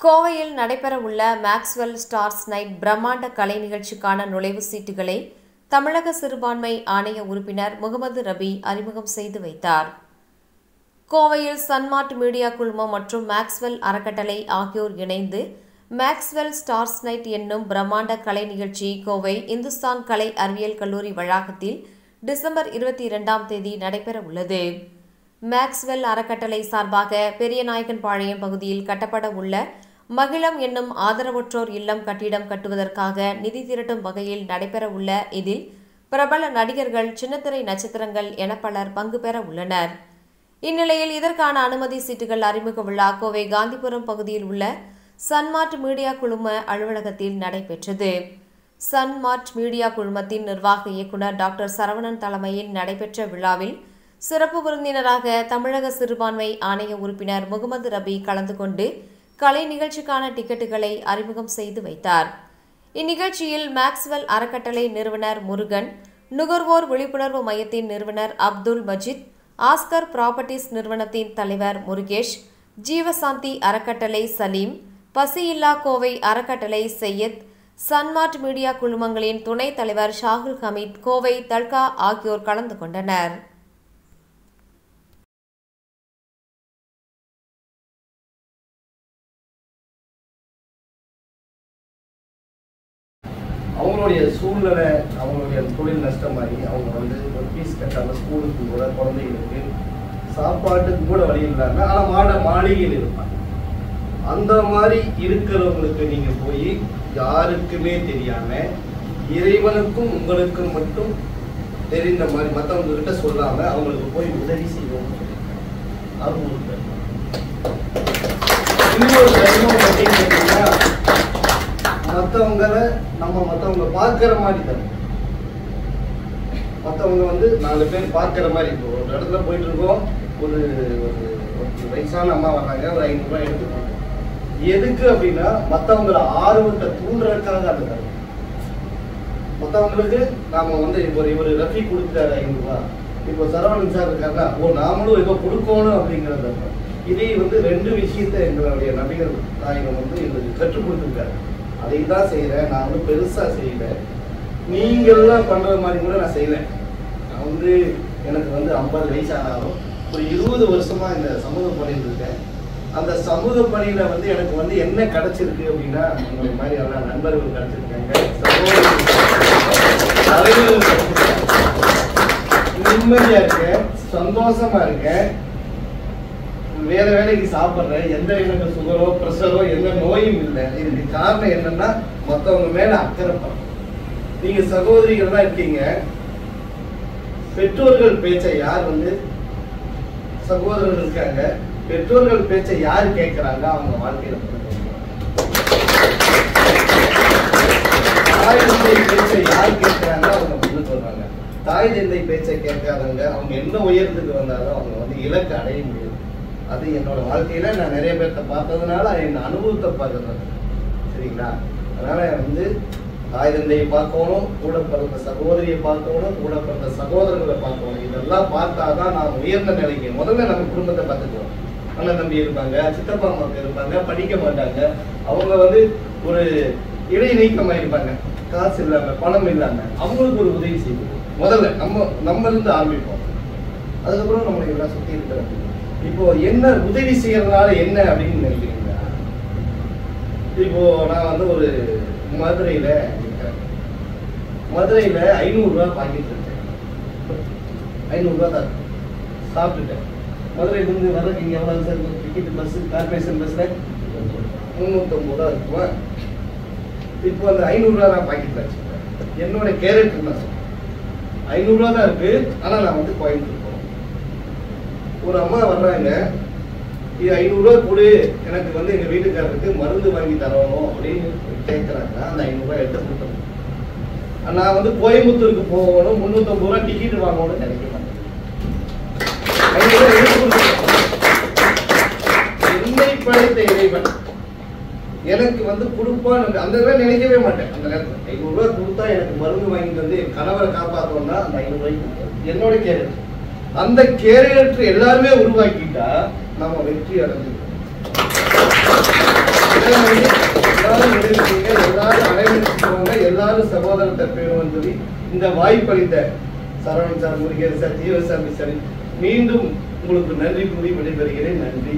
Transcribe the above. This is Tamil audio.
கோவையில் நடைபெறவுள்ள மேக்ஸ்வெல் ஸ்டார்ஸ் நைட் பிரம்மாண்ட கலை நிகழ்ச்சிக்கான நுழைவு சீட்டுகளை தமிழக சிறுபான்மை ஆணைய உறுப்பினர் முகமது ரபி அறிமுகம் செய்து வைத்தார். கோவையில் சன்மார்ட் மீடியா குழுமம் மற்றும் மேக்ஸ்வெல் அறக்கட்டளை ஆகியோர் இணைந்து மேக்ஸ்வெல் ஸ்டார்ஸ் நைட் என்னும் பிரம்மாண்ட கலை நிகழ்ச்சி கோவை இந்துஸ்தான் கலை அறிவியல் கல்லூரி வளாகத்தில் டிசம்பர் 22ஆம் தேதி நடைபெற உள்ளது. மேக்ஸ்வெல் அறக்கட்டளை சார்பாக பெரியநாயக்கன்பாளையம் பகுதியில் கட்டப்பட உள்ள மகிழம் என்னும் ஆதரவற்றோர் இல்லம் கட்டிடம் கட்டுவதற்காக நிதி திரட்டும் வகையில் நடைபெற உள்ள இதில் பிரபல நடிகர்கள், சின்னத்திரை நட்சத்திரங்கள் என பலர் பங்கு பெற உள்ளனர். இந்நிலையில் இதற்கான அனுமதி சீட்டுகள் அறிமுக விழா கோவை காந்திபுரம் பகுதியில் உள்ள சன்மார்ட் மீடியா குழும அலுவலகத்தில் நடைபெற்றது. சன்மார்ட் மீடியா குழுமத்தின் நிர்வாக இயக்குநர் டாக்டர் சரவணன் தலைமையில் நடைபெற்ற விழாவில் சிறப்பு விருந்தினராக தமிழக சிறுபான்மை ஆணைய உறுப்பினர் முகமது ரபி கலந்து கொண்டு கலை நிகழ்ச்சிக்கான டிக்கெட்டுகளை அறிமுகம் செய்து வைத்தார். இந்நிகழ்ச்சியில் மேக்ஸ்வெல் அறக்கட்டளை நிறுவனர் முருகன், நுகர்வோர் விழிப்புணர்வு மையத்தின் நிறுவனர் அப்துல் மஜித், ஆஸ்கர் ப்ராப்பர்ட்டிஸ் நிறுவனத்தின் தலைவர் முருகேஷ், ஜீவசாந்தி அறக்கட்டளை சலீம், பசியில்லா கோவை அறக்கட்டளை சையத், சன்மார்ட் மீடியா குழுமங்களின் துணைத் தலைவர் ஷாகுல் ஹமீத், கோவை தல்கா ஆகியோர் கலந்து கொண்டனர். அவங்களுடைய சூழ்நிலை, அவங்களுடைய தொழில் நஷ்டமாகி அவங்க ஒரு ஃபீஸ் கட்டாமல் ஸ்கூலுக்கு கூட குழந்தைகளுக்கு சாப்பாட்டுக்கு கூட வழி இல்லாமல் ஆனால் மாளிகையில் இருப்பாங்க. அந்த மாதிரி இருக்கிறவங்களுக்கு நீங்கள் போய் யாருக்குமே தெரியாமல் இறைவனுக்கும் உங்களுக்கும் மட்டும் தெரிந்த மாதிரி மற்றவங்க கிட்ட சொல்லாமல் அவங்களுக்கு போய் உதவி செய்யணும்னு சொல்லியிருக்காங்க. அது ஒரு இன்னொரு தர்மம் அப்படின்னு கேட்டீங்கன்னா மற்றவங்க பார்க்கிற மாதிரி தரும். மற்றவங்க 4 பேர் பார்க்கிற மாதிரி. இப்போ ஒரு இடத்துல போயிட்டு இருக்கோம், ஒரு வயசான அம்மா வர்றாங்க, ஒரு 500 ரூபாய் எடுத்துக்கோங்க. எதுக்கு அப்படின்னா மற்றவங்களை ஆர்வத்தை தூண்டுறதுக்காக அந்த தரும். மற்றவங்களுக்கு நாம இப்போ இவர் ரஃபி கொடுத்தாரு 500 ரூபாய், இப்போ சரவணன் சார் இருக்காங்க, நாமளும் ஏதோ கொடுக்கணும் அப்படிங்கிறத. இதே 2 விஷயத்தை எங்களுடைய நபிகள் நாயகம் எங்களுக்கு கற்றுக் கொடுத்துருக்காரு. அதை தான் செய்கிறேன். நான் பெருசா செய்யல, நீங்கள்லாம் பண்ற மாதிரி கூட நான் செய்யல. நான் எனக்கு 50 வயசு ஆனாலும் ஒரு 20 வருஷமா இந்த சமூக பணியில் இருக்கேன். அந்த சமூக பணியில எனக்கு என்ன கிடைச்சிருக்கு அப்படின்னா, இந்த மாதிரி எல்லாம் நண்பர்கள் கிடைச்சிருக்காங்க, நிம்மதியா இருக்கேன், சந்தோஷமா இருக்கேன், வேலைக்கு சாப்பிட்றேன், எந்த எனக்கு சுகரோ பிரஷரோ எந்த நோயும் இல்லை. இதுக்கு காரணம் என்னன்னா மற்றவங்க மேல அக்கறைப்படும். நீங்க சகோதரிகள் தான் இருக்கீங்க. பெற்றோர்கள் பேச்சை யார் சகோதரர்கள் இருக்காங்க, பெற்றோர்கள் பேச்சை யார் கேட்கிறாங்க, அவங்க வாழ்க்கையில தாய் தந்தை பேச்சை யார் கேட்கிறாங்க, அவங்க முன்னு சொல்றாங்க. தாய் தந்தை பேச்சை கேட்காதவங்க அவங்க என்ன உயரத்துக்கு வந்தாலும் அவங்க இலக்கு அடைய முடியும். அது என்னோட வாழ்க்கையில நான் நிறைய பேர்த்த பார்த்ததுனால என் அனுபவத்தை பார்க்கறது. சரிங்களா? அதனால தாய் தந்தையை பார்க்கணும், கூட பிறந்த சகோதரியை பார்க்கணும், கூட பிறந்த சகோதரர்களை பார்க்கணும். இதெல்லாம் பார்த்தாதான் நான் உயர்ந்த நிலைக்கு. முதல்ல நம்ம குடும்பத்தை பார்த்துக்குவோம். அண்ணன் தம்பி இருப்பாங்க, சித்தப்பா அம்மாக்கு இருப்பாங்க, படிக்க மாட்டாங்க, அவங்க ஒரு இடை நீக்கமா இருப்பாங்க, காசு இல்லாம பணம் இல்லாம. அவங்களுக்கு ஒரு உதவி செய்வோம். முதல்ல நம்ம இருந்து ஆரம்பிப்போம். அதுக்கப்புறம் நம்மளுக்கு எல்லாம் சுத்தி இருக்கிற இப்போ என்ன உதவி செய்யறதுனால என்ன அப்படின்னு நினைக்கிறீங்களா? இப்போ நான் ஒரு மதுரையில 500 ரூபாய் பாக்கெட் இருக்கேன். 500 ரூபாய் தான் சாப்பிட்டுட்டேன். மதுரையிலிருந்து வர்றதுக்கு இங்க எவ்வளவு சார் டிக்கெட்? பஸ் கார்பரேஷன் பஸ்ல 350 ரூபா இருக்குமா? இப்போ அந்த 500 ரூபா நான் பாக்கெட்ல வச்சுக்கிறேன். என்னோட கேரக்டர் தான் 500 ரூபா தான் இருக்கு. ஆனா நான் கோயம்புத்தூர் ஒரு அம்மா வர்றாங்க, இது 500 ரூபாய் கொடு, எனக்கு எங்க வீட்டுக்காரருக்கு மருந்து வாங்கி தரணும் அப்படின்னு கேட்கறாங்க. அந்த 500 ரூபாய் எடுத்து கொடுத்தோம். நான் கோயம்புத்தூருக்கு போகணும், 350 ரூபாய் டிக்கெட் வாங்கணும்னு நினைக்க மாட்டேன். 500 ரூபாய் எடுத்து கொடுத்தோம். என்னை படைத்த இறைவன் எனக்கு கொடுப்பான்னு அந்த ரூபாய் நினைக்கவே மாட்டேன். அந்த நேரத்தில் 500 ரூபாய் கொடுத்தா எனக்கு மருந்து வாங்கி என் கணவரை காப்பாற்றணும்னா அந்த 500 ரூபாய்க்கு என்னோட கேரக்டர். அந்த கேரக்டர் எல்லாருமே உருவாக்கிட்டா நம்ம வெற்றி அடைஞ்சிருக்கோம். சொல்லி இந்த வாய்ப்பளித்த Saravanan sir, Murugesan sir, Jeevasamy sir மீண்டும் உங்களுக்கு நன்றி கூறி விடைபெறுகிறேன். நன்றி.